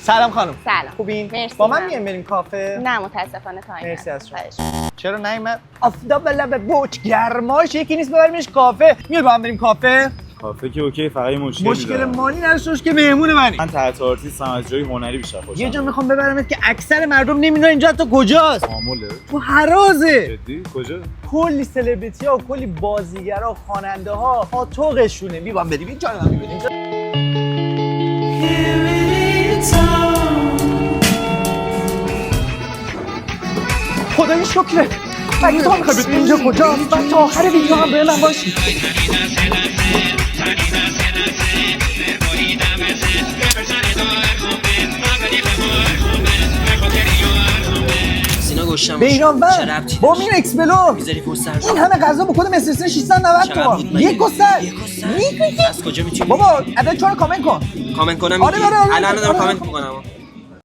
سلام خانم. سلام. خوبین؟ مرسی. با من میایم بریم کافه؟ نه متاسفانه تایم مرسی از شما. خواهش. چرا نیومد؟ آفتاب لب بوچ گرماش یکی نیست ببریمش کافه. میای با هم بریم کافه؟ کافه که اوکی، فقط یه مشکل مالی نداشت که مهمون منی. من طرز آرتیستم، از جای هنری بیشتر خوشم یه جا میخوام ببرمت که اکثر مردم نمیدونن اینجا تو کجاست. معموله. تو هرازه. جدی کجا؟ کلی سلبریتی ها و کلی بازیگرا و خواننده ها پاتوقشونه. بیا با هم بریم. این جا رو من میبینیم. خدای شکرت. اگه تو هم میخوای بدونی اینجا کجاست بعد تا آخر ویدیو هم به من باشی. بیرانور با مین اکسپلور این همه غذا با کد مسترسن 690 تومان یک گستر از کجا میتونی؟ بابا عدد 4 کامنت کن. کامنت کنم آره میگی؟ آره الان دارم آره. کامنت میکنم